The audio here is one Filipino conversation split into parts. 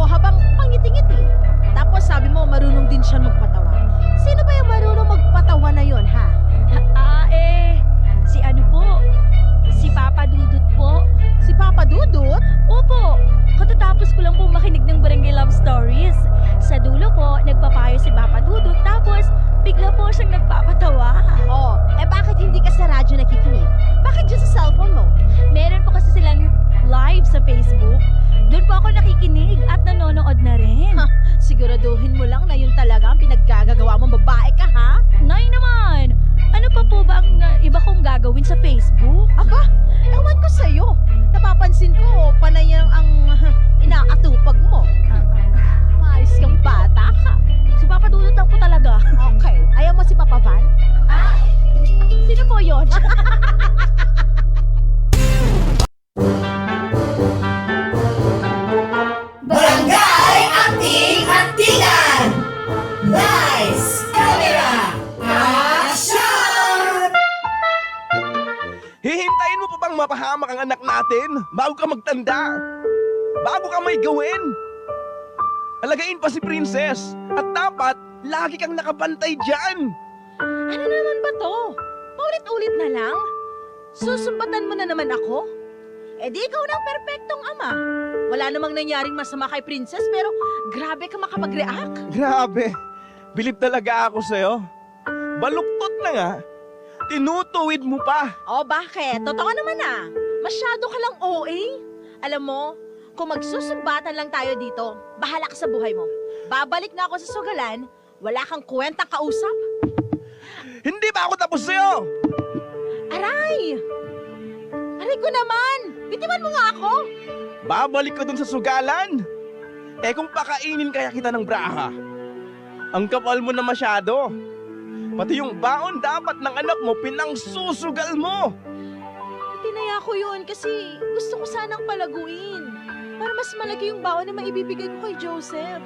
habang pangiti-ngiti. Tapos sabi mo marunong din siya magpatawa. Sino ba yung marunong magpatawa na yon, ha? Si ano po? Si Papa Dudut po. Si Papa Dudut? Opo, katatapos ko lang po makinig ng Barangay Love Stories. Sa dulo po, nagpapayo si Papa Dudut, tapos bigla po siyang nagpapatawa. Oh, bakit hindi ka sa radyo nakikinig? Bakit dyan sa cellphone mo? Meron po kasi silang live sa Facebook. Doon po ako nakikinig at nanonood na rin. Ha, siguraduhin mo lang na yun talaga ang pinaggagawa mong babae ka, ha? Nay naman, ano pa po ba ang iba kong gagawin sa Facebook? Aba, ewan ko sa'yo. Napapansin ko, panay ang inaatupag mo. Maayos kang bata ka. Si Papa Dudut lang po talaga. Okay, ayaw mo si Papa Van? Sino po yun? Barangay Anting-Antingan! Lights, camera, action! Hihintayin mo pa bang mapahamak ang anak natin bago ka magtanda? Bago ka may gawin? Alagain pa si Princess at dapat lagi kang nakabantay dyan. Ano na naman ba to? Paulit-ulit na lang? Susumbatan mo na naman ako? Di ikaw na ang perpektong ama. Wala namang nangyaring masama kay Princess pero grabe ka makapag-react. Grabe, bilib talaga ako sa'yo. Baluktot na nga, tinutuwid mo pa. Bakit? Totoo naman Masyado ka lang OA. Alam mo, kung magsusumbatan lang tayo dito, bahala ka sa buhay mo. Babalik na ako sa sugalan, wala kang kwentang kausap. Hindi ba ako tapos sa'yo? Aray! Aray ko naman! Bitiwan mo nga ako! Babalik ko dun sa sugalan. Kung pakainin kaya kita ng braha, ang kapal mo na masyado. Pati yung baon dapat ng anak mo, pinangsusugal mo. Tinaya ko yun kasi gusto ko sanang palaguin. Para mas malaki yung baon na maibibigay ko kay Joseph.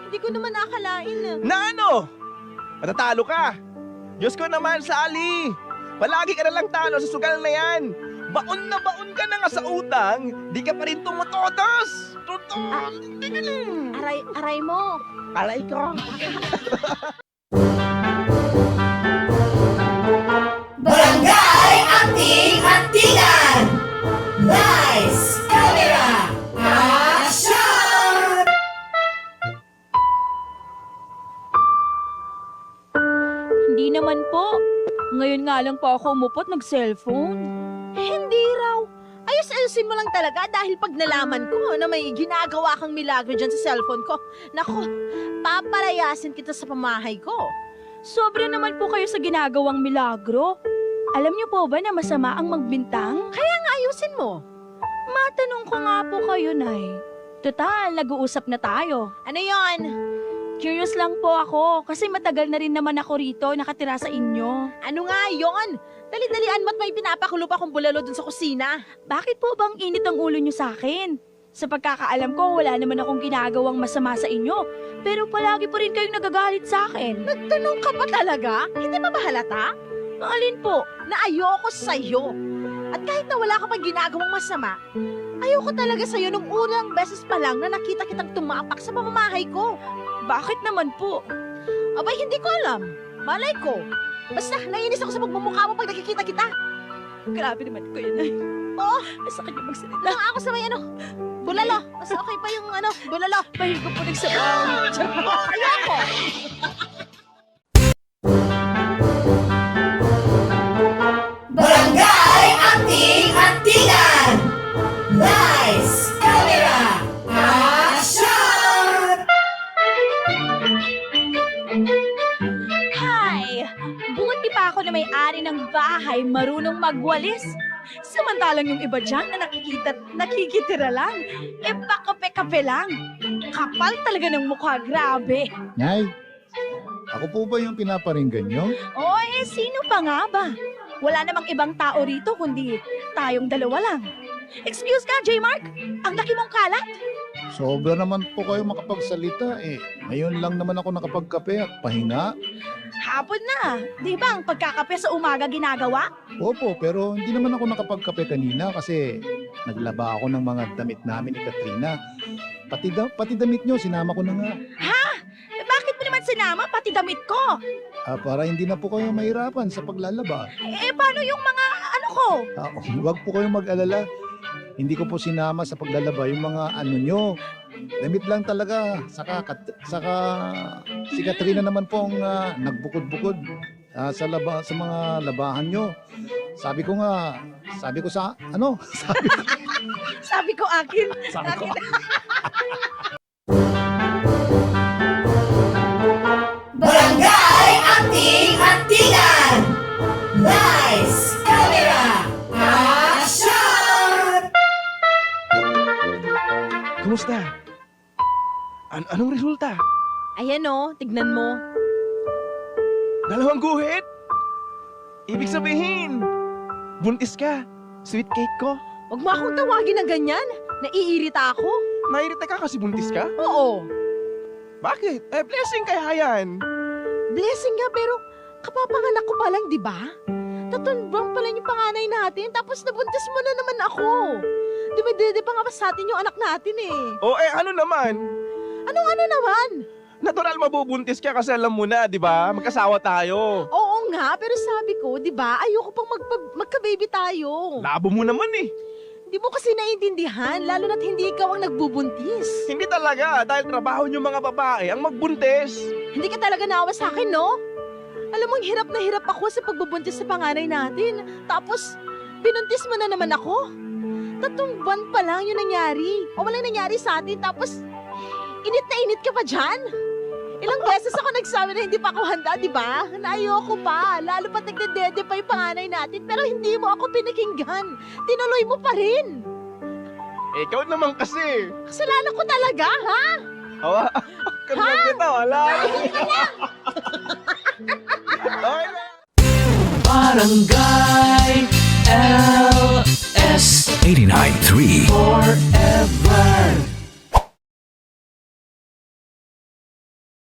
Hindi ko naman nakalain. Na ano? Matatalo ka. Diyos ko naman, Sally. Palagi ka na lang talo sa sugal na yan. Baon na baon ka na nga sa utang, di ka pa rin tumutotos. Tutos. Aray mo. Aray ko. Barangay Anting-Antingan! Lights, camera, action! Hindi naman po. Ngayon nga lang po ako umupot nag-cellphone. Hindi raw. Ayos-ayusin mo lang talaga dahil pag nalaman ko na may ginagawa kang milagro dyan sa cellphone ko, naku, papalayasin kita sa pamahay ko. Sobra naman po kayo sa ginagawang milagro. Alam niyo po ba na masama ang magbintang? Kaya nga ayusin mo. Matanong ko nga po kayo, Nay. Total, nag-uusap na tayo. Ano yon? Curious lang po ako kasi matagal na rin naman ako rito nakatira sa inyo. Ano nga yon? Dali-dalian mo't may pinapakulo pa akong bulalo dun sa kusina. Bakit po bang init ang ulo niyo sa akin? Sa pagkakaalam ko, wala naman akong ginagawang masama sa inyo. Pero palagi po rin kayong nagagalit sa akin. Nagtanong ka pa talaga? Hindi ba mahalata? Alin po? Na ayoko sa'yo. At kahit na wala ka pang ginagawang masama, ayoko talaga sa'yo nung unang beses pa lang na nakita kitang tumapak sa pamamahay ko. Bakit naman po? Abay, hindi ko alam. Malay ko. Basta, naiinis ako sa pagmumukha mo pag nakikita kita. Grabe naman ko yun, Nay. Oo, Masakit yung magsalita. lang ako sa may bulalo. Mas okay pa yung bulalo. Pahingo po nagsabaw. Ayoko. Barangay Anting-Antingan! Lights, camera, action! Hi! Buti pa ako na may-ari ng bahay marunong magwalis. Samantalang yung iba dyan na nakikitira lang, pakape-kape lang. Kapal talaga ng mukha, grabe. Nay, ako po ba yung pinaparinggan nyo? Sino pa nga ba? Wala namang ibang tao rito kundi tayong dalawa lang. Excuse ka, J-Mark? Ang laki mong kalat. Sobra naman po kayo makapagsalita eh. Ngayon lang naman ako nakapagkape at pahinga. Hapon na. Di ba ang pagkakape sa umaga ginagawa? Opo, pero hindi naman ako nakapagkape kanina kasi naglaba ako ng mga damit namin ni Katrina. Pati damit nyo, sinama ko na nga. Eh, bakit mo naman sinama pati damit ko? Para hindi na po kayo mahirapan sa paglalaba. Eh, paano yung mga ano ko? Huwag po kayong mag-alala. Hindi ko po sinama sa paglalaba yung mga ano nyo. Damit lang talaga. Saka si Katrina naman po ang nagbukod-bukod sa mga labahan nyo. Sabi ko sa ano? Sabi ko akin. Sabi ko, Barangay Acting Actingan! Lights, camera, action! Kumusta? Anong resulta? Ayan o, tignan mo. 2 guhit? Ibig sabihin, buntis ka. Sweet cake ko. Huwag mo akong tawagin na ganyan. Naiirita ako. Nairita ka kasi buntis ka? Oo. Bakit? Blessing kaya yan. Blessing nga, pero kapapanganak ko pa lang, di ba? 3 buwan pa lang yung panganay natin, tapos nabuntis mo na naman ako. Dumidede pa nga pa sa atin yung anak natin eh. O ano naman? Anong ano naman? Natural mabubuntis ka kasi alam mo na, di ba? Magkasawa tayo. Oo nga, pero sabi ko, di ba, ayoko pang magka-baby tayo. Labo mo naman eh. Di mo kasi naiintindihan, lalo na't hindi ikaw ang nagbubuntis. Hindi talaga, dahil trabaho niyo mga babae ang magbuntis. Hindi ka talaga naawa sa akin, no? Alam mo, hirap na hirap ako sa pagbubuntis sa panganay natin. Tapos, binuntis mo na naman ako. 3 buwan pa lang yung nangyari. O walang nangyari sa atin, tapos, init na init ka pa dyan. Ilang beses ako nagsabi na hindi pa ako handa, di ba? Na ayoko pa, lalo pa nagdedede pa yung panganay natin, pero hindi mo ako pinakinggan. Tinuloy mo pa rin. Ikaw naman kasi. Kasalanan ko talaga, ha? Awa, kanina kita, wala. Okay na. Barangay LS 89.3 Forever